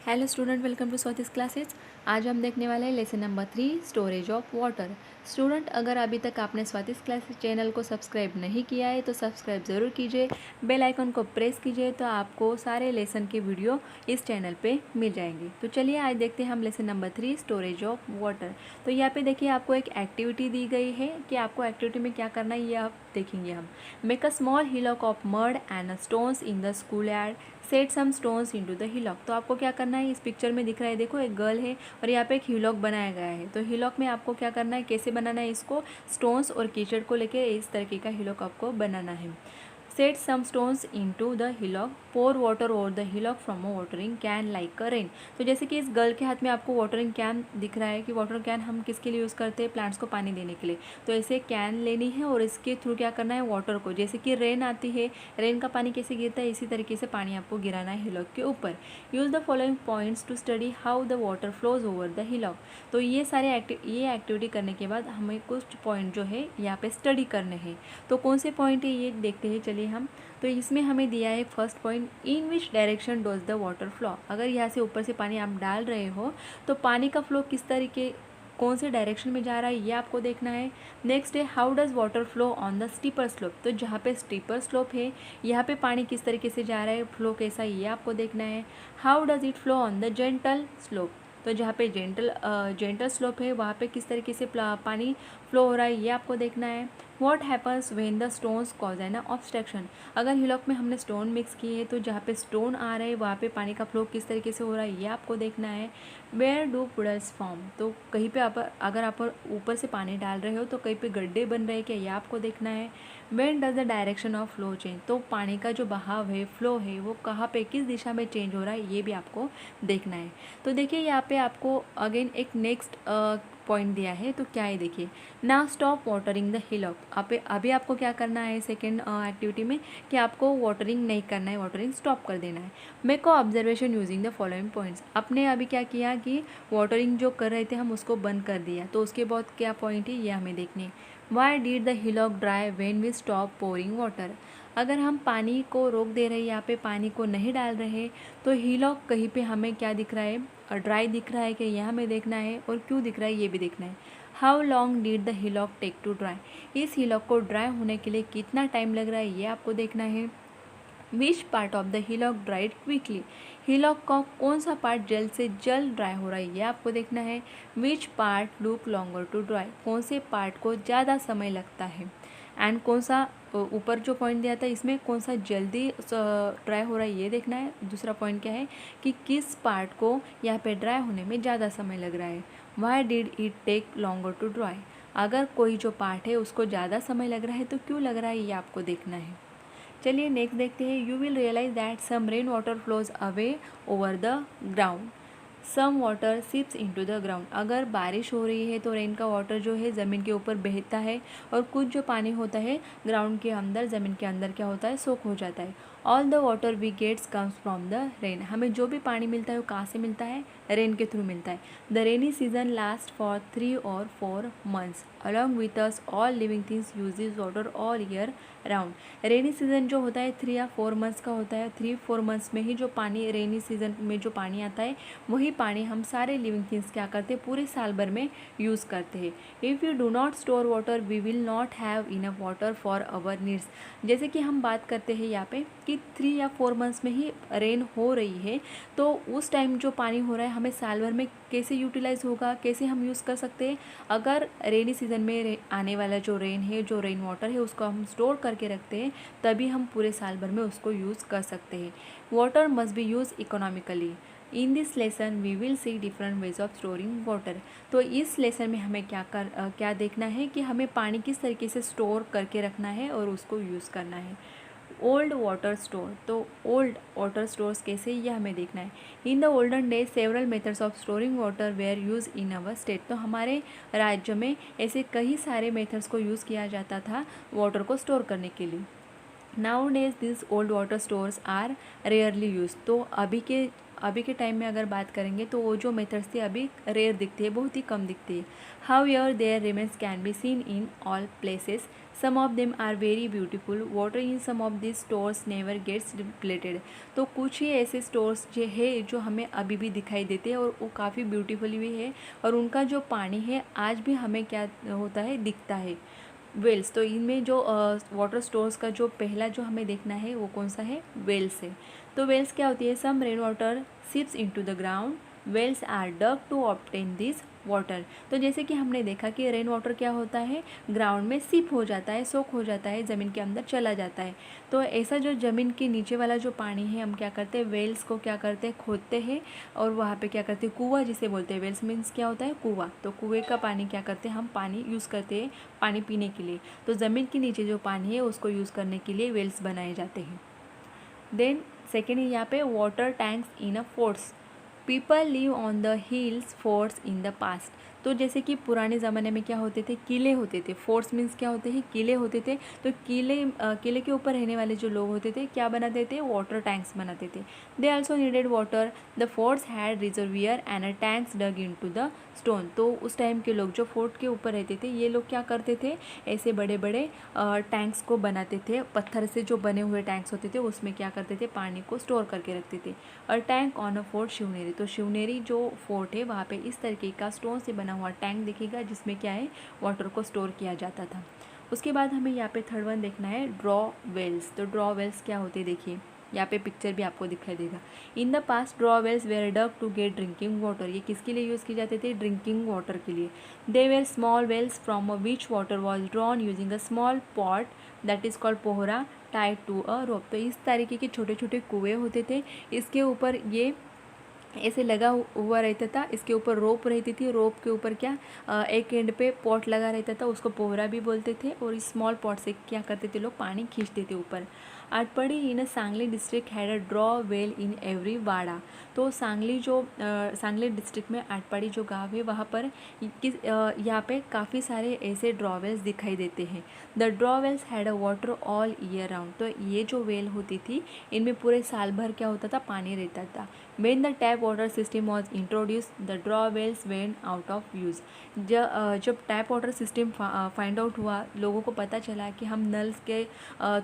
Hello student, welcome to Swati's classes. आज हम देखने वाले हैं lesson number 3, storage of water. Student, अगर अभी तक आपने स्वातिस क्लासेज चैनल को सब्सक्राइब नहीं किया है तो सब्सक्राइब ज़रूर कीजिए, बेल आइकन को प्रेस कीजिए तो आपको सारे लेसन के वीडियो इस चैनल पे मिल जाएंगे। तो चलिए आज देखते हैं हम lesson number 3, storage of water. तो यहाँ पे देखिए आपको एक एक्टिविटी दी गई है कि आपको एक्टिविटी में क्या करना है ये आप देखेंगे हम। Make a small hillock of mud and stones in the school yard, set some stones into the hillock. तो आपको क्या करना है, इस पिक्चर में दिख रहा है, देखो एक गर्ल है और यहाँ पे एक हिलॉक बनाया गया है। तो हिलॉक में आपको क्या करना है, कैसे बनाना है, इसको स्टोन्स और कीचड़ को लेके इस तरीके का हिलॉक आपको बनाना है। Set some stones into the hillock, pour water over the hillock from a watering can like a rain. तो जैसे कि इस गर्ल के हाथ में आपको वाटरिंग कैन दिख रहा है कि वाटर कैन हम किसके लिए यूज़ करते हैं, प्लांट्स को पानी देने के लिए। तो ऐसे कैन लेनी है और इसके थ्रू क्या करना है, वाटर को, जैसे कि रेन आती है, रेन का पानी कैसे गिरता है, इसी तरीके से पानी आपको गिराना है हिलॉक के ऊपर। Use the following points to study how the water flows over the hillock. तो ये सारे एक्टिविटी करने के बाद हमें कुछ पॉइंट जो है यहाँ पे स्टडी करने हैं। तो कौन से पॉइंट है ये देखते हैं चलिए हम। तो इसमें हमें दिया है first point, in which direction dose the water flow. अगर यहाँ से ऊपर से पानी आप डाल रहे हो तो पानी का फ्लो किस तरीके, कौन से डायरेक्शन में जा रहा है ये आपको देखना है। नेक्स्ट है, how does water flow on the steeper slope. तो जहाँ पे स्टीपर स्लोप है यहाँ पे पानी किस तरीके से जा रहा है, फ्लो कैसा है ये आपको देखना है। How does it flow on the gentle slope. तो जहाँ पे जेंटल स्लोप है वहाँ पे किस तरीके से पानी फ्लो हो रहा है ये आपको देखना है। What happens when the stones cause an obstruction. अगर हिलॉक में हमने स्टोन मिक्स किए हैं तो जहाँ पे स्टोन आ रहे हैं वहाँ पे पानी का फ्लो किस तरीके से हो रहा है ये आपको देखना है। Where do puddles form. तो कहीं पे आप, अगर आप ऊपर से पानी डाल रहे हो तो कहीं पे गड्ढे बन रहे हैं क्या ये आपको देखना है। When does the direction of flow change. तो पानी का जो बहाव है, फ्लो है, वो कहाँ पे किस दिशा में चेंज हो रहा है ये भी आपको देखना है। तो देखिए यहाँ पे आपको अगेन एक नेक्स्ट पॉइंट दिया है, तो क्या है देखिए, now stop watering the hillock. अभी आपको क्या करना है सेकेंड एक्टिविटी में कि आपको वाटरिंग नहीं करना है, वाटरिंग स्टॉप कर देना है। Make a observation using the following points. आपने अभी क्या किया कि वाटरिंग जो कर रहे थे हम उसको बंद कर दिया, तो उसके बाद क्या पॉइंट है ये हमें देखने। Why did the hillock dry when we stop pouring water. अगर हम पानी को रोक दे रहे हैं, यहाँ पे पानी को नहीं डाल रहे, तो हिलॉक कहीं पे हमें क्या दिख रहा है, ड्राई दिख रहा है कि यह हमें देखना है, और क्यों दिख रहा है ये भी देखना है। How long did the hillock take to dry. इस हिलॉक को ड्राई होने के लिए कितना टाइम लग रहा है ये आपको देखना है। Which part of the hillock dried quickly. Hillock का कौन सा पार्ट जल्द से जल्द ड्राई हो रहा है ये आपको देखना है। Which part look longer to dry. कौन से पार्ट को ज़्यादा समय लगता है। एंड कौन सा, ऊपर जो पॉइंट दिया था इसमें कौन सा जल्दी ड्राई हो रहा है ये देखना है। दूसरा पॉइंट क्या है कि किस पार्ट को यहाँ पे ड्राई होने में ज़्यादा समय लग रहा है। Why did it take longer to dry. अगर कोई जो पार्ट है उसको ज़्यादा समय लग रहा है तो क्यों लग रहा है ये आपको देखना है। चलिए नेक्स्ट देखते हैं। You will realise that some rain water flows away over the ground, some water sips into the ground. अगर बारिश हो रही है तो रेन का वाटर जो है ज़मीन के ऊपर बहता है, और कुछ जो पानी होता है ग्राउंड के अंदर, ज़मीन के अंदर क्या होता है, सोख हो जाता है। All the water we gets comes from the rain. हमें जो भी पानी मिलता है वो कहाँ से मिलता है, रेन के थ्रू मिलता है। The rainy season last for 3 or 4 months along with us all living things use this water all year round. Rainy season जो होता है 3 या 4 मंथ्स का होता है। 3-4 मंथ्स में ही जो पानी, रेनी सीजन में जो पानी आता है वही पानी हम सारे लिविंग थिंग्स क्या करते हैं, पूरे साल भर में यूज़ करते हैं। If you do not store water we will not have enough water for our needs. जैसे कि हम बात करते हैं यहाँ पे कि 3 या 4 मंथ्स में ही रेन हो रही है, तो उस टाइम जो पानी हो रहा है हमें साल भर में कैसे यूटिलाइज होगा, कैसे हम यूज़ कर सकते हैं। अगर रेनी सीजन में आने वाला जो रेन है, जो रेन वाटर है, उसको हम स्टोर करके रखते हैं, तभी हम पूरे साल भर में उसको यूज़ कर सकते हैं। Water must be use economically. In this lesson we will see different ways of storing water. तो इस लेसन में हमें क्या देखना है कि हमें पानी किस तरीके से स्टोर करके रखना है और उसको यूज़ करना है। ओल्ड वाटर स्टोर, तो ओल्ड वाटर स्टोर्स कैसे ये हमें देखना है। In the olden days several methods of storing water were use in our state. तो हमारे राज्य में ऐसे कई सारे मेथड्स को यूज़ किया जाता था वाटर को स्टोर करने के लिए। Now days this old water stores are rarely use. तो अभी के टाइम में अगर बात करेंगे तो वो जो मेथड्स थे अभी रेयर दिखती है, बहुत ही कम दिखती है। However there remains can be seen in all places, some of them are very beautiful, water in some of this stores never gets repleted. तो कुछ ही ऐसे स्टोर्स जो है जो हमें अभी भी दिखाई देते हैं और वो काफ़ी ब्यूटीफुल भी है, और उनका जो पानी है आज भी हमें क्या होता है, दिखता है। वेल्स, तो इनमें जो वाटर स्टोर्स का जो पहला जो हमें देखना है वो कौन सा है, वेल्स है। तो वेल्स क्या होती है, some rain water sips into the ground, wells are dug to obtain this water. तो जैसे कि हमने देखा कि रेन वाटर क्या होता है, ग्राउंड में सिप हो जाता है, सोक हो जाता है, ज़मीन के अंदर चला जाता है। तो ऐसा जो ज़मीन के नीचे वाला जो पानी है हम क्या करते हैं, वेल्स को क्या करते हैं, खोदते हैं और वहाँ पे क्या करते हैं, कुआं जिसे बोलते हैं। वेल्स मीन्स क्या होता है, कुआं। तो कुएं का पानी क्या करते हैं, हम पानी यूज़ करते हैं पानी पीने के लिए। तो ज़मीन के नीचे जो पानी है उसको यूज़ करने के लिए वेल्स बनाए जाते हैं। देन सेकेंड है यहाँ पे water tanks in a forts, people live on the hills forts in the past. तो जैसे कि पुराने ज़माने में क्या होते थे, किले होते थे। फोर्ट्स मीन्स क्या होते हैं, किले होते थे। तो किले के ऊपर रहने वाले जो लोग होते थे क्या बनाते थे, वाटर टैंक्स बनाते थे। They also needed water, the forts had reservoir and a tanks dug into the stone. तो उस टाइम के लोग जो फोर्ट के ऊपर रहते थे ये लोग क्या करते थे, ऐसे बड़े बड़े टैंक्स को बनाते थे। पत्थर से जो बने हुए टैंक्स होते थे उसमें क्या करते थे, पानी को स्टोर करके रखते थे। और tank on a fort Shivneri, तो शिवनेरी जो फोर्ट है वहाँ पे इस तरीके का स्टोन से बना हुआ टैंक दिखेगा जिसमें क्या है, वाटर को स्टोर किया जाता था। उसके बाद हमें यहाँ पे थर्ड वन देखना है, ड्रॉ वेल्स। तो ड्रॉ वेल्स क्या होते हैं, देखिए यहाँ पे पिक्चर भी आपको दिखाई देगा। In the past draw wells were dug to get drinking water. ये किसके लिए यूज़ किए जाते थे, ड्रिंकिंग वाटर के लिए। They were small wells from which water was drawn using a small pot that is called pohra tied to a rope. तो इस तरीके के छोटे छोटे कुएँ होते थे, इसके ऊपर ये ऐसे लगा हुआ रहता था, इसके ऊपर रोप रहती थी। रोप के ऊपर क्या एक एंड पे पॉट लगा रहता था, उसको पोहरा भी बोलते थे। और इस स्मॉल पॉट से क्या करते थे लोग, पानी खींचते थे ऊपर। Atpadi in a Sangli district had a draw well in every wada. तो सांगली डिस्ट्रिक्ट में आटपाड़ी जो गाँव है वहाँ पर यहाँ पे काफ़ी सारे ऐसे ड्रॉ वेल्स दिखाई देते हैं। The draw wells had a water all year round. तो ये जो वेल होती थी इनमें पूरे साल भर क्या होता था, पानी रहता था। When the tap water system was introduced, the draw wells went out of use. जब tap water system find out हुआ, लोगों को पता चला कि हम नल्स के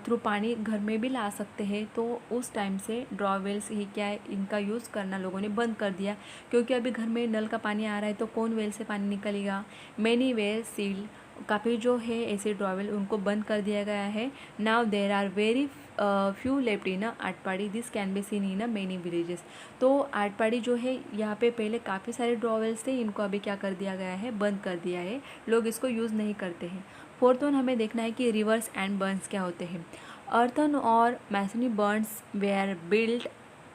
थ्रू पानी घर में भी ला सकते हैं, तो उस टाइम से ड्रॉ वेल्स ही क्या है, इनका यूज़ करना लोगों ने बंद कर दिया। क्योंकि अभी घर में नल का पानी आ रहा है तो कौन वेल से पानी निकलेगा। मैनी वेल सील्ड, काफ़ी जो है ऐसे ड्रॉवेल उनको बंद कर दिया गया है। Now there are very few left in Atpadi, this can be seen in many villages. तो आटपाड़ी जो है यहाँ पे पहले काफ़ी सारे ड्रॉवेल्स थे, इनको अभी क्या कर दिया गया है, बंद कर दिया है, लोग इसको यूज़ नहीं करते हैं। फोर्थ वन हमें देखना है कि रिवर्स एंड बर्न्स क्या होते हैं। अर्थन और masonry bunds were build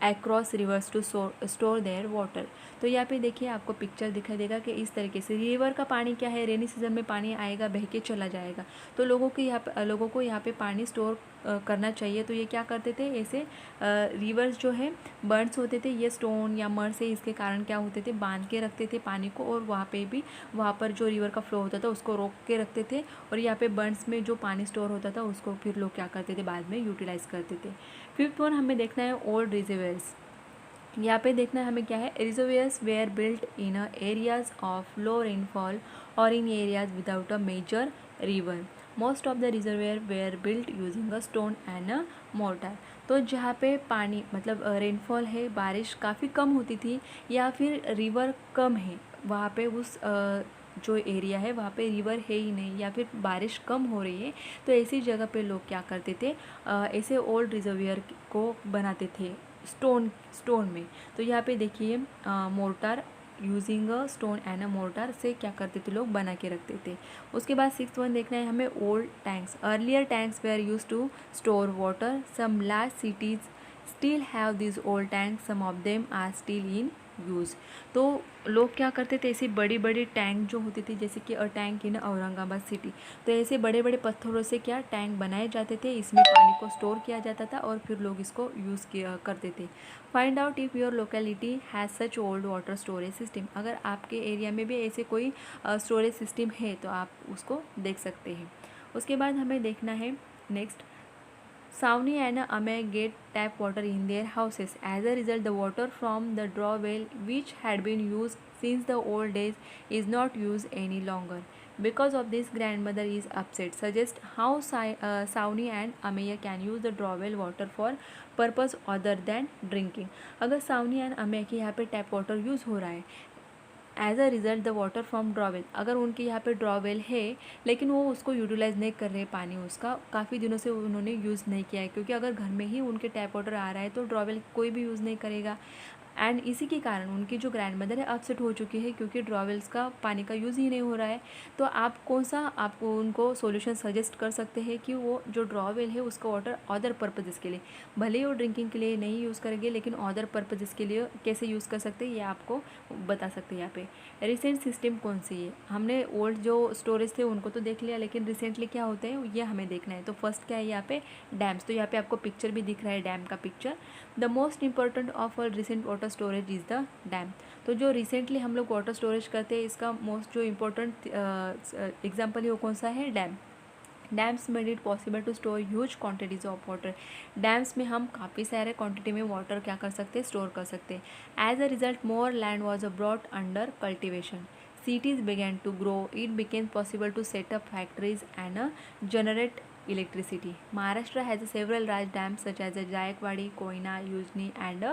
across rivers to store their water. तो यहाँ पे देखिए आपको पिक्चर दिखाई देगा कि इस तरीके से रिवर का पानी क्या है, रेनी सीजन में पानी आएगा, बह के चला जाएगा। तो लोगों को यहाँ पे पानी स्टोर करना चाहिए। तो ये क्या करते थे, ऐसे रिवर्स जो है बर्न्स होते थे, ये स्टोन या मड से इसके कारण क्या होते थे, बांध के रखते थे पानी को। और वहाँ पर जो रिवर का फ्लो होता था उसको रोक के रखते थे। और यहाँ पे बर्न्स में जो पानी स्टोर होता था उसको फिर लोग क्या करते थे, बाद में यूटिलाइज़ करते थे। फिफ्थ वन हमें देखना है ओल्ड रिजर्वेयर्स। यहाँ पे देखना है हमें क्या है, reservoirs were built in areas of low rainfall और in areas without a major river. Most of the reservoir were built using a stone and a mortar. तो जहाँ पे पानी मतलब रेनफॉल है, बारिश काफ़ी कम होती थी या फिर रिवर कम है, वहाँ पे उस जो एरिया है वहाँ पे रिवर है ही नहीं या फिर बारिश कम हो रही है, तो ऐसी जगह पे लोग क्या करते थे, ऐसे ओल्ड रिजर्वियर को बनाते थे स्टोन में। तो यहाँ पे देखिए mortar, using a stone and a mortar से क्या करते थे, लोग बना के रखते थे। उसके बाद सिक्स वन देखना है हमें, old tanks. Earlier tanks were use to store water, some large cities still have this old tank, some of them are still in use. तो लोग क्या करते थे, ऐसी बड़ी बड़ी टैंक जो होती थी, जैसे कि टैंक इन औरंगाबाद सिटी, तो ऐसे बड़े बड़े पत्थरों से क्या टैंक बनाए जाते थे, इसमें पानी को स्टोर किया जाता था और फिर लोग इसको यूज़ किया करते थे। Find out if your locality has such old water storage system. अगर आपके एरिया में भी ऐसे कोई स्टोरेज सिस्टम है तो आप उसको देख सकते हैं। उसके बाद हमें देखना है next, Sauni and Amey get tap water in their houses. As a result, the water from the draw well, which had been used since the old days, is not used any longer. Because of this, grandmother is upset. Suggest how Sauni and Ameya can use the draw well water for purpose other than drinking. अगर सावनी and Ameya के यहाँ पे tap water use हो रहा है, as a result the water from draw well, अगर उनके यहाँ पे ड्रॉवेल है लेकिन वो उसको यूटिलाइज़ नहीं कर रहे, पानी उसका काफ़ी दिनों से उन्होंने यूज़ नहीं किया है, क्योंकि अगर घर में ही उनके टैप वाटर आ रहा है तो ड्रॉवेल कोई भी यूज़ नहीं करेगा। एंड इसी के कारण उनकी जो ग्रैंड मदर है अपसेट हो चुकी है, क्योंकि ड्रॉवेल्स का पानी का यूज़ ही नहीं हो रहा है। तो आप कौन सा आपको उनको सॉल्यूशन सजेस्ट कर सकते हैं कि वो जो ड्रॉवेल है उसका वाटर अदर पर्पजेज़ के लिए, भले ही वो ड्रिंकिंग के लिए नहीं यूज़ करेंगे लेकिन अदर पर्पजेज़ के लिए कैसे यूज़ कर सकते हैं ये आपको बता सकते हैं। यहाँ पे रिसेंट सिस्टम कौन सी है, हमने ओल्ड जो स्टोरेज थे उनको तो देख लिया, लेकिन रिसेंटली क्या होते हैं ये हमें देखना है। तो फर्स्ट क्या है यहाँ पे डैम्स, तो यहाँ पे आपको पिक्चर भी दिख रहा है डैम का picture. The most important of a recent water storage is the dam. तो जो रिसेंटली हम लोग वाटर स्टोरेज करते हैं इसका मोस्ट जो इम्पोर्टेंट एग्जाम्पल है वो कौन सा है, dam. Dams made it possible to store huge quantities of water. Dams में हम काफ़ी सारे क्वांटिटी में वाटर क्या कर सकते हैं, स्टोर कर सकते हैं। As a result more land was brought under cultivation, cities began to grow, it became possible to set up factories and generate electricity. Maharashtra has several large dams such as Jayakwadi, Koyna, Ujani and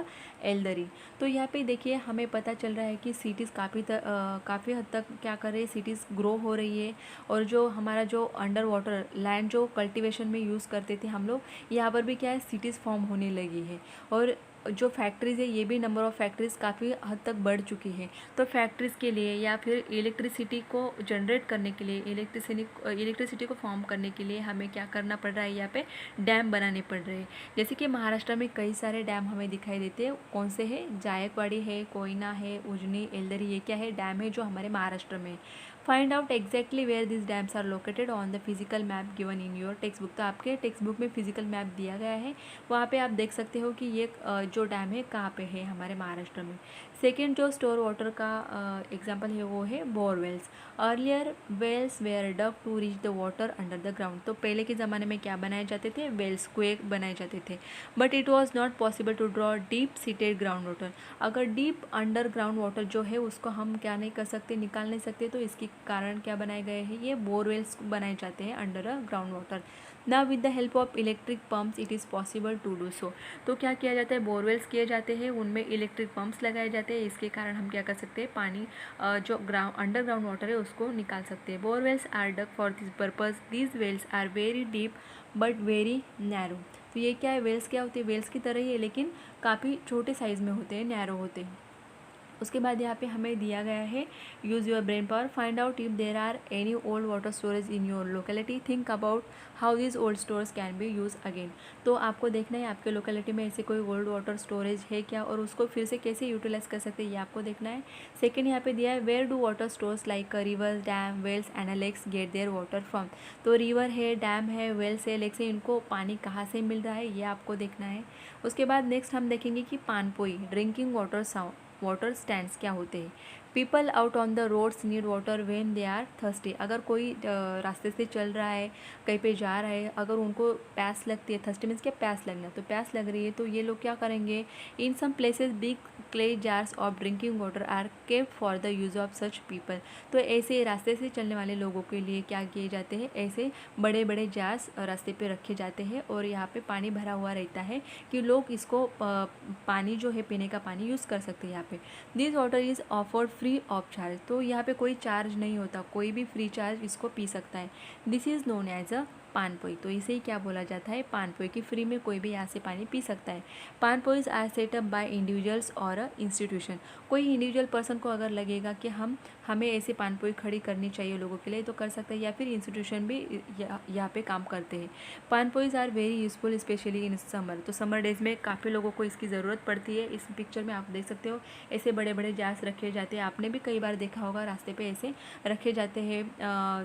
Yeldari. तो यहाँ पे देखिए हमें पता चल रहा है कि सिटीज़ काफ़ी हद तक क्या कर रही है, सिटीज़ ग्रो हो रही है। और जो हमारा जो अंडर वाटर लैंड जो कल्टीवेशन में यूज़ करते थे हम लोग, यहाँ पर भी क्या है सिटीज़ फॉर्म होने लगी है। और जो फैक्ट्रीज़ है ये भी नंबर ऑफ़ फैक्ट्रीज़ काफ़ी हद तक बढ़ चुकी है। तो फैक्ट्रीज़ के लिए या फिर इलेक्ट्रिसिटी को जनरेट करने के लिए, इलेक्ट्रिसिटी को फॉर्म करने के लिए हमें क्या करना पड़ रहा है, यहाँ पे डैम बनाने पड़ रहे हैं। जैसे कि महाराष्ट्र में कई सारे डैम हमें दिखाई देते हैं, कौन से हैं, जायकवाड़ी है, कोयना है, उजनी, एल्दरी, ये क्या है, डैम है जो हमारे महाराष्ट्र में। Find out exactly where this dams are located on the physical map given in your text book. तो आपके टेक्स्ट बुक में फिजिकल मैप दिया गया है, वहाँ पे आप देख सकते हो कि ये जो डैम है कहाँ पे है हमारे महाराष्ट्र में। सेकेंड जो स्टोर वाटर का एग्जांपल है वो है borewells. Earlier wells were dug to reach the water under the ground. तो पहले के ज़माने में क्या बनाए जाते थे, वेल्स, कुएं बनाए जाते थे। But it was not possible to draw deep seated ground water. अगर डीप अंडर ग्राउंड वाटर जो है उसको हम क्या नहीं कर सकते, निकाल नहीं सकते, तो इसके कारण क्या बनाए गए हैं, ये बोरवेल्स बनाए जाते हैं under a ground water. Now with the help of electric pumps it is possible to do so. तो क्या किया जाता है, बोरवेल्स किए जाते हैं, उनमें इलेक्ट्रिक पंप्स लगाए जाते हैं, इसके कारण हम क्या कर सकते हैं, पानी जो अंडरग्राउंड वाटर है उसको निकाल सकते हैं। Borewells are dug for this purpose, these wells are very deep but very narrow. तो ये क्या है, वेल्स क्या होते हैं, वेल्स की तरह ही है लेकिन काफ़ी छोटे साइज़ में होते हैं, नैरो होते हैं। उसके बाद यहाँ पे हमें दिया गया है use your brain power, find out if there are any old water storage in your locality, think about how this old storage can be use again. तो आपको देखना है आपके लोकेलिटी में ऐसे कोई ओल्ड वाटर स्टोरेज है क्या, और उसको फिर से कैसे यूटिलाइज कर सकते हैं ये आपको देखना है। सेकेंड यहाँ पे दिया है where do water stores like rivers, dam, wells and lakes get their water from. तो रिवर है, डैम है, वेल्स है, लेक्स है, इनको पानी कहाँ से मिल रहा है ये आपको देखना है। उसके बाद नेक्स्ट हम देखेंगे कि पानपोई, ड्रिंकिंग वाटर स्टैंड्स क्या होते हैं। People out on the roads need water when they are thirsty. अगर कोई रास्ते से चल रहा है, कहीं पे जा रहा है, अगर उनको प्यास लगती है, थर्स्टी मीन्स क्या, प्यास लगना, तो प्यास लग रही है तो ये लोग क्या करेंगे, in some places big clay jars of drinking water are kept for the use of such people. तो ऐसे रास्ते से चलने वाले लोगों के लिए क्या किए जाते हैं, ऐसे बड़े बड़े जार्स रास्ते पे रखे जाते हैं और यहाँ पे पानी भरा हुआ रहता है कि लोग इसको पानी जो है पीने का पानी यूज़ कर सकते हैं यहाँ पे। This water is offered free of charge. तो यहाँ पे कोई चार्ज नहीं होता, कोई भी फ्री चार्ज इसको पी सकता है। This is known as a panpoi. तो इसे ही क्या बोला जाता है, पानपोई, कि फ्री में कोई भी यहाँ से पानी पी सकता है। पानपोईज आर सेटअप बाय इंडिविजुअल्स और अ इंस्टीट्यूशन। कोई इंडिविजुअल पर्सन को अगर लगेगा कि हमें ऐसे पानपोई खड़ी करनी चाहिए लोगों के लिए तो कर सकते हैं, या फिर इंस्टीट्यूशन भी यहाँ पे काम करते हैं। Panpois are very useful specially in summer. तो समर डेज में काफ़ी लोगों को इसकी ज़रूरत पड़ती है। इस पिक्चर में आप देख सकते हो ऐसे बड़े बड़े जार्स रखे जाते हैं, आपने भी कई बार देखा होगा रास्ते पे ऐसे रखे जाते हैं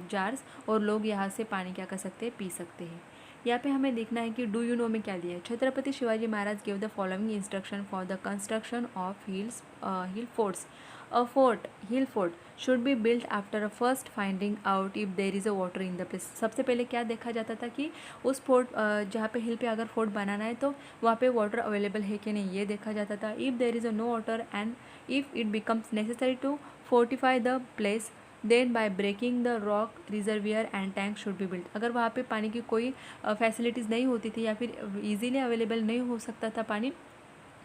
जार्स, और लोग यहाँ से पानी क्या कर सकते हैं, पी सकते हैं। यहाँ पे हमें देखना है कि डू यू नो में क्या दिया है। Chhatrapati Shivaji Maharaj give the following instruction for the construction of hill forts. A fort hill fort should be built after a first finding out if there is a water in the place. सबसे पहले क्या देखा जाता था कि उस फोर्ट जहाँ पे हिल पे अगर फोर्ट बनाना है तो वहाँ पे वाटर अवेलेबल है कि नहीं, ये देखा जाता था। If there is a no water and if it becomes necessary to fortify the place then by breaking the rock reservoir and tank should be built. अगर वहाँ पे पानी की कोई फैसिलिटीज़ नहीं होती थी या फिर ईजीली अवेलेबल नहीं हो सकता था पानी,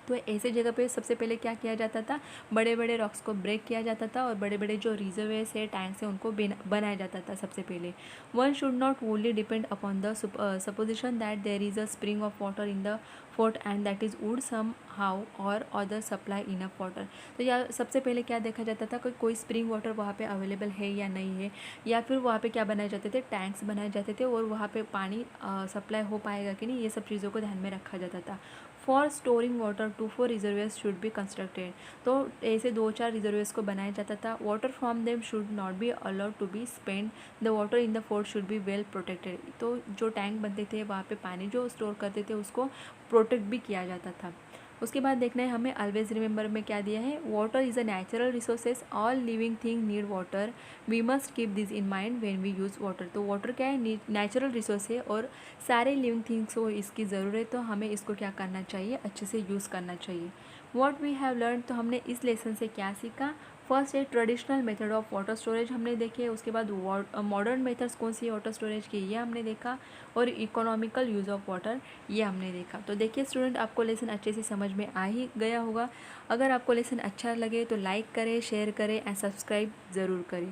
तो ऐसे जगह पे सबसे पहले क्या किया जाता था, बड़े बड़े रॉक्स को ब्रेक किया जाता था और बड़े बड़े जो रिजर्वेस है, टैंक्स है, उनको बनाया जाता था सबसे पहले। One should not only depend upon the supposition that there is a spring of water in the fort and that is would somehow और अदर सप्लाई इनफ वाटर। तो या सबसे पहले क्या देखा जाता था कि कोई स्प्रिंग वाटर वहाँ पे अवेलेबल है या नहीं है, या फिर वहाँ पे क्या बनाए जाते थे, टैंक्स बनाए जाते थे और वहाँ पे पानी सप्लाई हो पाएगा कि नहीं, ये सब चीज़ों को ध्यान में रखा जाता था। For storing water 2-4 reservoirs should be constructed. तो ऐसे 2-4 रिजर्वेयर्स को बनाया जाता था। Water from them should not be allowed to be spend, the water in the fort should be well protected. तो जो टैंक बनते थे वहाँ पे पानी जो स्टोर करते थे उसको प्रोटेक्ट भी किया जाता था। उसके बाद देखना है हमें ऑलवेज रिमेंबर में क्या दिया है, water is a natural resources, all living thing need water, we must keep this in mind when we use water. तो वाटर क्या है, नेचुरल रिसोर्स है और सारे लिविंग थिंग्स को इसकी ज़रूरत है, तो हमें इसको क्या करना चाहिए, अच्छे से यूज़ करना चाहिए। व्हाट वी हैव लर्न, तो हमने इस लेसन से क्या सीखा, फर्स्ट है traditional method of water storage हमने देखे, उसके बाद मॉडर्न मेथड्स कौन सी है वाटर स्टोरेज की, ये हमने देखा, और इकोनॉमिकल यूज़ ऑफ वाटर ये हमने देखा। तो देखिए स्टूडेंट, आपको लेसन अच्छे से समझ में आ ही गया होगा। अगर आपको लेसन अच्छा लगे तो लाइक करें, शेयर करें एंड सब्सक्राइब ज़रूर करें।